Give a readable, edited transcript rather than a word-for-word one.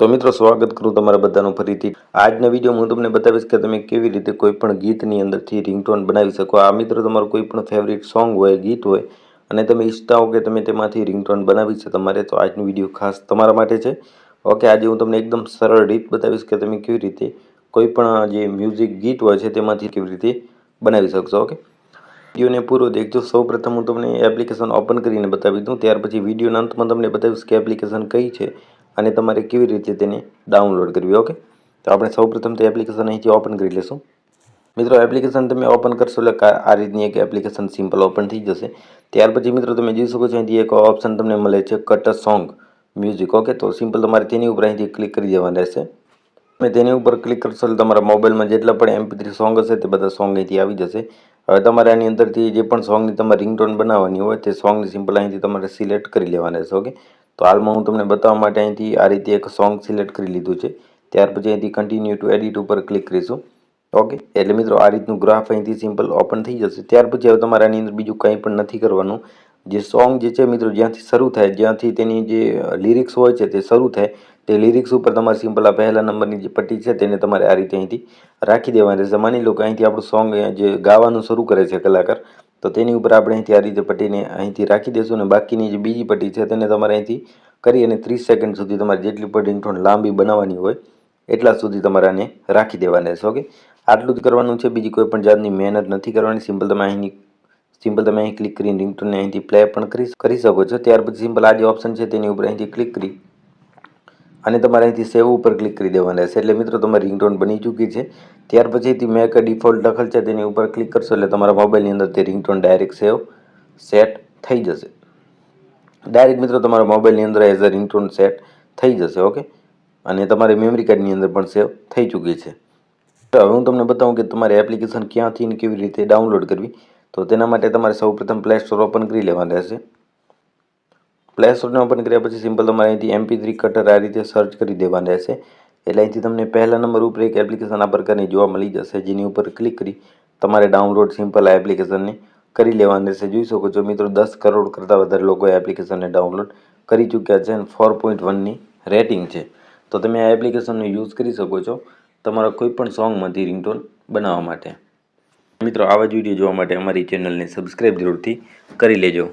તો મિત્રો સ્વાગત કરું તમારા બધાનું ફરીથી આજના વિડીયોમાં હું તમને બતાવીશ કે તમે કેવી રીતે કોઈ પણ ગીતની અંદરથી રિંગટોન બનાવી શકો। આ મિત્રો તમારું કોઈ પણ ફેવરિટ સોંગ હોય ગીત હોય અને તમે ઈચ્છતા હો કે તમે તેમાંથી રિંગટોન બનાવી છે તમારે તો આજનો વિડીયો ખાસ તમારા માટે છે। ઓકે, આજે હું તમને એકદમ સરળ રીત બતાવીશ કે તમે કેવી રીતે કોઈ પણ જે મ્યુઝિક ગીત હોય છે તેમાંથી કેવી રીતે બનાવી શકશો। ઓકે, વિડીયોને પૂરો દેખજો। સૌપ્રથમ હું તમને એપ્લિકેશન ઓપન કરીને બતાવી દઉં, ત્યાર પછી વિડીયોના અંતમાં તમને બતાવીશ કે એપ્લિકેશન કઈ છે અને તમારે કેવી રીતે તેને ડાઉનલોડ કરવી। ઓકે, તો આપણે સૌપ્રથમ તે એપ્લિકેશન અહીંથી ઓપન કરી લેશું। મિત્રો એપ્લિકેશન તમે ઓપન કરશો એટલે આ રીતની એક એપ્લિકેશન સિમ્પલ ઓપન થઈ જશે। ત્યાર પછી મિત્રો તમે જોઈ શકો છો અહીંથી એક ઓપ્શન તમને મળે છે cut a song music. Okay, તો સિમ્પલ તમારે તેની ઉપર અહીંથી ક્લિક કરી દેવાનું રહેશે। તમે તેની ઉપર ક્લિક કરશો એટલે તમારા મોબાઈલમાં જેટલા પણ MP3 સોંગ હશે તે બધા સોંગ અહીંથી આવી જશે। હવે તમારે આની અંદરથી જે પણ સોંગની તમારે રિંગટોન બનાવવાની હોય તે સોંગની સિમ્પલ અહીંથી તમારે સિલેક્ટ કરી લેવાના રહેશે। ઓકે, તો હાલમાં હું તમને બતાવવા માટે અહીંથી આ રીતે એક સોંગ સિલેક્ટ કરી લીધું છે। ત્યાર પછી અહીંથી કન્ટિન્યુ ટુ એડિટ ઉપર ક્લિક કરીશું। ઓકે, એટલે મિત્રો આ રીતનું ગ્રાફ અહીંથી સિમ્પલ ઓપન થઈ જશે। ત્યાર પછી હવે તમારે આની અંદર બીજું કંઈ પણ નથી કરવાનું। જે સોંગ જે છે મિત્રો જ્યાંથી શરૂ થાય, જ્યાંથી તેની જે લિરિક્સ હોય છે તે શરૂ થાય તે લિરિક્સ ઉપર તમારે સિમ્પલ આ પહેલા નંબરની જે પટ્ટી છે તેને તમારે આ રીતે અહીંથી રાખી દેવાની રહેશે। માની લો કે અહીંથી આપણું સોંગ જે ગાવાનું શરૂ કરે છે કલાકાર, તો તેની ઉપર આપણે અહીંથી આ રીતે પટ્ટીને અહીંથી રાખી દઈશું અને બાકીની જે બીજી પટ્ટી છે તેને તમારે અહીંથી કરી અને 30 સેકન્ડ સુધી તમારે જેટલી પણ રિંગટોન લાંબી બનાવવાની હોય એટલા સુધી તમારે આને રાખી દેવાના રહેશે। ઓકે, આટલું જ કરવાનું છે, બીજી કોઈ પણ જાતની મહેનત નથી કરવાની। સિમ્પલ તમે અહીં ક્લિક કરીને રિંગટોનને અહીંથી પ્લે પણ કરી શકો છો। ત્યાર પછી સિમ્પલ આ જે ઓપ્શન છે તેની ઉપર અહીંથી ક્લિક કરી અને તમારે અહીંથી સેવ ઉપર ક્લિક કરી દેવાના રહેશે। એટલે મિત્રો તમારી રિંગટોન બની ચૂકી છે। ત્યાર પછીથી મેક અ ડિફોલ્ટ લખેલ છે તેની ઉપર ક્લિક કરશો એટલે તમારા મોબાઈલની અંદર તે રિંગટોન ડાયરેક્ટ સેટ થઈ જશે। ડાયરેક્ટ મિત્રો તમારા મોબાઈલની અંદર એઝ અ રિંગટોન સેટ થઈ જશે। ઓકે, અને તમારી મેમરી કાર્ડની અંદર પણ સેવ થઈ ચૂકી છે। તો હવે હું તમને બતાવું કે તમારે એપ્લિકેશન ક્યાંથી ને કેવી રીતે ડાઉનલોડ કરવી। તો તેના માટે તમારે સૌપ્રથમ પ્લે સ્ટોર ઓપન કરી લેવાનું રહેશે। પ્લે સ્ટોરને ઓપન કર્યા પછી સિમ્પલ તમારે અહીંથી MP3 કટર આ રીતે સર્ચ કરી દેવાનું રહેશે। એટલે અહીંથી તમને પહેલા નંબર ઉપર એક એપ્લિકેશન આ પ્રકારની જોવા મળી જશે, જેની ઉપર ક્લિક કરી તમારે ડાઉનલોડ સિમ્પલ આ એપ્લિકેશનને કરી લેવાનું રહેશે। જોઈ શકો છો મિત્રો 10 કરોડ કરતાં વધારે લોકોએ એપ્લિકેશનને ડાઉનલોડ કરી ચૂક્યા છે અને 4.1ની રેટિંગ છે। તો તમે આ એપ્લિકેશનનો યુઝ કરી શકો છો તમારા કોઈ પણ સોંગમાંથી રિંગટોન બનાવવા માટે। મિત્રો આવા જ વિડીયો જોવા માટે અમારી ચેનલને સબસ્ક્રાઈબ જરૂરથી કરી લેજો।